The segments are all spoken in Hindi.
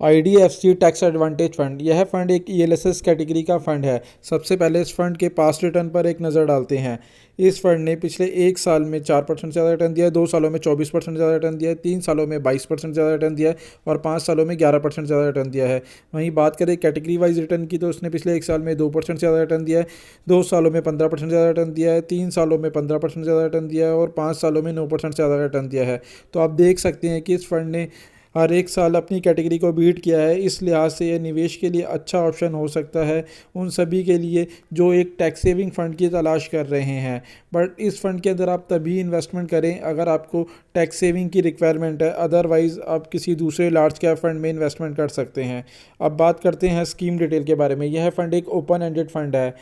IDFC टैक्स एडवांटेज फंड, यह फंड एक ELSS कैटेगरी का फंड है। सबसे पहले इस फंड के पास्ट रिटर्न पर एक नज़र डालते हैं। इस फंड ने पिछले एक साल में 4% ज़्यादा रिटर्न दिया है, 2 सालों में 24% ज़्यादा रिटर्न दिया है, 3 सालों में 22% ज़्यादा रिटर्न दिया है और 5 सालों में 11% ज़्यादा रिटर्न दिया है। वहीं बात करें कैटेगरी वाइज रिटर्न की, तो उसने पिछले एक साल में 2% ज़्यादा रिटर्न दिया है, 2 सालों में 15% ज़्यादा रिटर्न दिया है, 3 सालों में 15% ज़्यादा रिटर्न दिया है और 5 सालों में 9% ज़्यादा रिटर्न दिया है। तो आप देख सकते हैं कि इस फंड ने हर एक साल अपनी कैटेगरी को बीट किया है। इस लिहाज से यह निवेश के लिए अच्छा ऑप्शन हो सकता है उन सभी के लिए जो एक टैक्स सेविंग फ़ंड की तलाश कर रहे हैं। बट इस फ़ंड के अंदर आप तभी इन्वेस्टमेंट करें अगर आपको टैक्स सेविंग की रिक्वायरमेंट है, अदरवाइज़ आप किसी दूसरे लार्ज कैप फंड में इन्वेस्टमेंट कर सकते हैं। अब बात करते हैं स्कीम डिटेल के बारे में। यह फ़ंड एक ओपन एंडेड फंड है।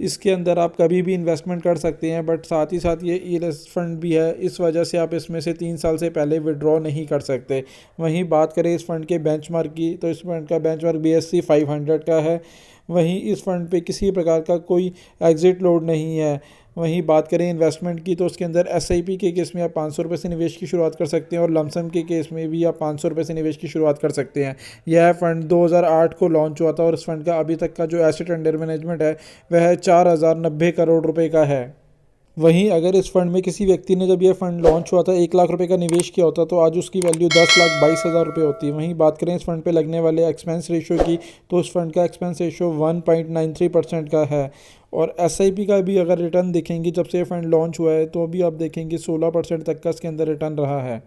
इसके अंदर आप कभी भी इन्वेस्टमेंट कर सकते हैं, बट साथ ही साथ ये ELS फंड भी है, इस वजह से आप इसमें से 3 साल से पहले विड्रॉ नहीं कर सकते। वहीं बात करें इस फंड के बेंचमार्क की, तो इस फंड का बेंचमार्क BSE 500 का है। वहीं इस फंड पे किसी प्रकार का कोई एग्ज़िट लोड नहीं है। वहीं बात करें इन्वेस्टमेंट की, तो उसके अंदर SIP के केस में आप 500 रुपये से निवेश की शुरुआत कर सकते हैं और लमसम के केस में भी आप 500 रुपये से निवेश की शुरुआत कर सकते हैं। यह फ़ंड 2008 को लॉन्च हुआ था और इस फंड का अभी तक का जो एसेट अंडर मैनेजमेंट है वह 4090 करोड़ रुपए का है। वहीं अगर इस फंड में किसी व्यक्ति ने जब यह फंड लॉन्च हुआ था 1 लाख रुपए का निवेश किया होता तो आज उसकी वैल्यू 10,22,000 रुपये होती। वहीं बात करें इस फंड पे लगने वाले एक्सपेंस रेशियो की, तो उस फंड का एक्सपेंस रेशियो 1.93% का है। और SIP का भी अगर रिटर्न देखेंगे, जब से ये फंड लॉन्च हुआ है तो अभी आप देखेंगे 16% तक का इसके अंदर रिटर्न रहा है।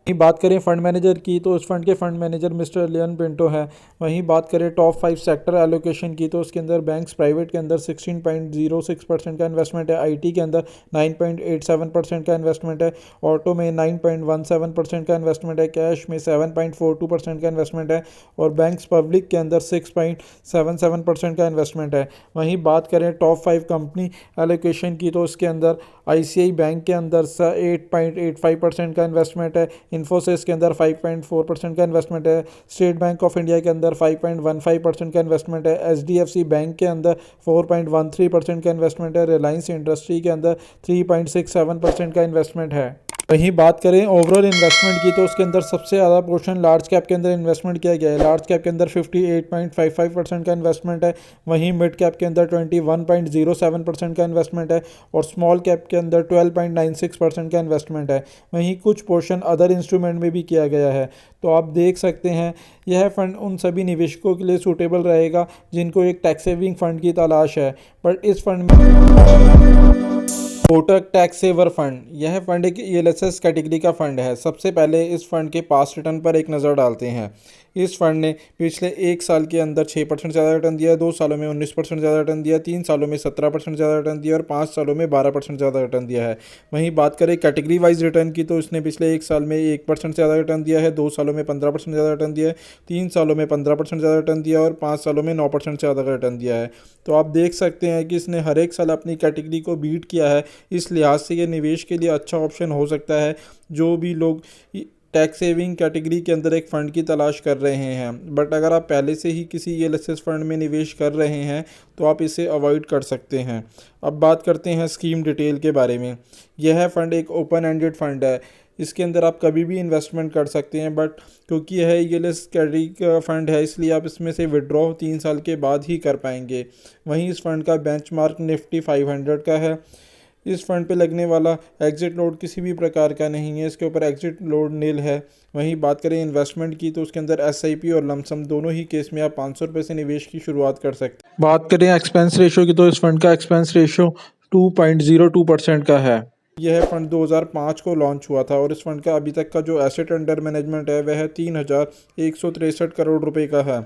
वहीं बात करें फ़ंड मैनेजर की, तो उस फंड के फ़ंड मैनेजर मिस्टर लियन पिंटो हैं। वहीं बात करें टॉप 5 सेक्टर एलोकेशन की, तो उसके अंदर बैंक्स प्राइवेट के अंदर 16.06% का इन्वेस्टमेंट है, IT के अंदर 9.87% का इन्वेस्टमेंट है, ऑटो में 9.17% का इन्वेस्टमेंट है, कैश में 7.42% का इन्वेस्टमेंट है और बैंक्स पब्लिक के अंदर 6.77% का इन्वेस्टमेंट है। वहीं बात करें टॉप 5 कंपनी एलोकेशन की, तो उसके अंदर ICI बैंक के अंदर 8.85% का इन्वेस्टमेंट है, इन्फोसिस के अंदर 5.4% का इन्वेस्टमेंट है, स्टेट बैंक ऑफ इंडिया के अंदर 5.15% का इन्वेस्टमेंट है, HDFC बैंक के अंदर 4.13% का इन्वेस्टमेंट है, रिलायंस इंडस्ट्री के अंदर 3.67% का इन्वेस्टमेंट है। वहीं बात करें ओवरऑल इन्वेस्टमेंट की, तो उसके अंदर सबसे ज़्यादा पोर्शन लार्ज कैप के अंदर इन्वेस्टमेंट किया गया है। लार्ज कैप के अंदर 58.55% का इन्वेस्टमेंट है, वहीं मिड कैप के अंदर 21.07% का इन्वेस्टमेंट है और स्मॉल कैप के अंदर 12.96% का इन्वेस्टमेंट है। वहीं कुछ पोर्शन अदर इंस्ट्रूमेंट में भी किया गया है। तो आप देख सकते हैं यह फ़ंड उन सभी निवेशकों के लिए सूटेबल रहेगा जिनको एक टैक्स सेविंग फ़ंड की तलाश है। बट इस फंड में कोटक टैक्स सेवर फंड, यह फंड एक ELSS कैटेगरी का फंड है। सबसे पहले इस फंड के पास्ट रिटर्न पर एक नज़र डालते हैं। इस फंड ने पिछले एक साल के अंदर 6% ज़्यादा रिटर्न दिया है, 2 सालों में 19% ज़्यादा रिटर्न दिया, 3 सालों में 17% ज़्यादा रिटर्न दिया और 5 सालों में 12% ज़्यादा रिटर्न दिया है। वहीं बात करें कैटेगरी वाइज रिटर्न की, तो इसने पिछले एक साल में 1% ज़्यादा रिटर्न दिया है, 2 सालों में 15% ज़्यादा रिटर्न दिया है, 3 सालों में 15% ज़्यादा रिटर्न दिया और 5 सालों में 9% ज़्यादा रिटर्न दिया है। तो आप देख सकते हैं कि इसने हर एक साल अपनी कैटेगरी को बीट किया है। इस लिहाज से ये निवेश के लिए अच्छा ऑप्शन हो सकता है जो भी लोग टैक्स सेविंग कैटेगरी के अंदर एक फ़ंड की तलाश कर रहे हैं। बट अगर आप पहले से ही किसी ELSS फंड में निवेश कर रहे हैं तो आप इसे अवॉइड कर सकते हैं। अब बात करते हैं स्कीम डिटेल के बारे में। यह फ़ंड एक ओपन एंडेड फंड है। इसके अंदर आप कभी भी इन्वेस्टमेंट कर सकते हैं, बट क्योंकि यह ELSS कैटेगरी का फ़ंड है इसलिए आप इसमें से विड्रॉ 3 साल के बाद ही कर पाएंगे। वहीं इस फंड का बेंचमार्क निफ्टी 500 का है। इस फंड पे लगने वाला एग्ज़िट लोड किसी भी प्रकार का नहीं है, इसके ऊपर एग्ज़िट लोड नील है। वहीं बात करें इन्वेस्टमेंट की, तो उसके अंदर SIP और लमसम दोनों ही केस में आप 500 रुपये से निवेश की शुरुआत कर सकते हैं। बात करें एक्सपेंस रेशियो की, तो इस फंड का एक्सपेंस रेशियो 2.02% का है। यह फंड 2005 को लॉन्च हुआ था और इस फंड का अभी तक का जो एसेट अंडर मैनेजमेंट है वह 3,163 करोड़ रुपए का है।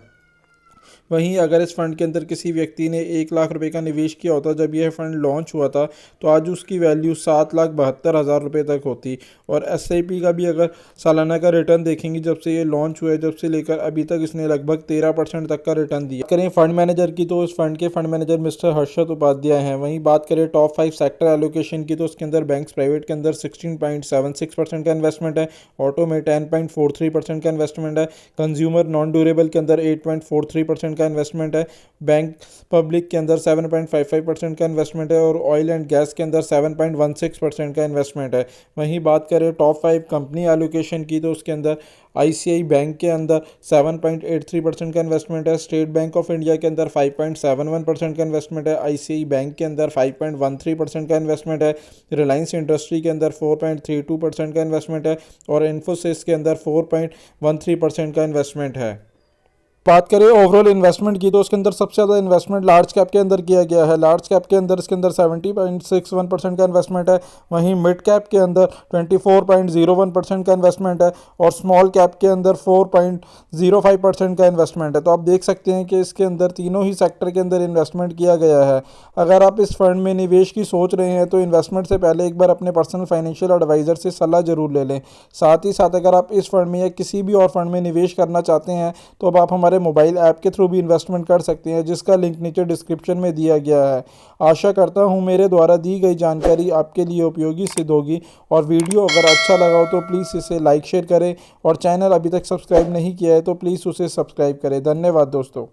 वहीं अगर इस फंड के अंदर किसी व्यक्ति ने 1 लाख रुपए का निवेश किया होता जब यह फंड लॉन्च हुआ था, तो आज उसकी वैल्यू 7,72,000 रुपये तक होती। और SIP का भी अगर सालाना का रिटर्न देखेंगे, जब से ये लॉन्च हुआ है जब से लेकर अभी तक इसने लगभग 13% तक का रिटर्न दिया। करें फंड मैनेजर की, तो इस फंड के fund manager mister Harshad Upadhyay हैं। वहीं बात करें टॉप 5 सेक्टर एलोकेशन की, तो उसके अंदर बैंक्स प्राइवेट के अंदर 16.76% का इन्वेस्टमेंट है, ऑटो में 10.43% का इन्वेस्टमेंट है, कंज्यूमर नॉन ड्यूरेबल के अंदर 8.43% का इन्वेस्टमेंट है, बैंक पब्लिक के अंदर 7.55% का इन्वेस्टमेंट है और ऑयल एंड गैस के अंदर 7.16% का इन्वेस्टमेंट है। वहीं बात करें टॉप 5 कंपनी एलोकेशन की, तो उसके अंदर आईसीआई बैंक के अंदर 7.83% का इन्वेस्टमेंट है, स्टेट बैंक ऑफ इंडिया के अंदर 5.71% का इन्वेस्टमेंट है, आईसीआई बैंक के अंदर 5.13% का इन्वेस्टमेंट है, रिलायंस इंडस्ट्री के अंदर 4.32% का इन्वेस्टमेंट है और इन्फोसिस के अंदर 4.13% का इन्वेस्टमेंट है। बात करें ओवरऑल इन्वेस्टमेंट की, तो उसके अंदर सबसे ज़्यादा इन्वेस्टमेंट लार्ज कैप के अंदर किया गया है। लार्ज कैप के अंदर इसके अंदर 70.61% का इन्वेस्टमेंट है। वहीं मिड कैप के अंदर 24.01% का इन्वेस्टमेंट है और स्मॉल कैप के अंदर 4.05% का इन्वेस्टमेंट है। तो आप देख सकते हैं कि इसके अंदर तीनों ही सेक्टर के अंदर इन्वेस्टमेंट किया गया है। अगर आप इस फंड में निवेश की सोच रहे हैं तो इन्वेस्टमेंट से पहले एक बार अपने पर्सनल फाइनेंशियल एडवाइज़र से सलाह जरूर ले लें। साथ ही साथ अगर आप इस फंड में या किसी भी और फंड में निवेश करना चाहते हैं तो अब आप हमारे मोबाइल ऐप के थ्रू भी इन्वेस्टमेंट कर सकते हैं, जिसका लिंक नीचे डिस्क्रिप्शन में दिया गया है। आशा करता हूं मेरे द्वारा दी गई जानकारी आपके लिए उपयोगी सिद्ध होगी और वीडियो अगर अच्छा लगा हो तो प्लीज़ इसे लाइक शेयर करें और चैनल अभी तक सब्सक्राइब नहीं किया है तो प्लीज़ उसे सब्सक्राइब करें। धन्यवाद दोस्तों।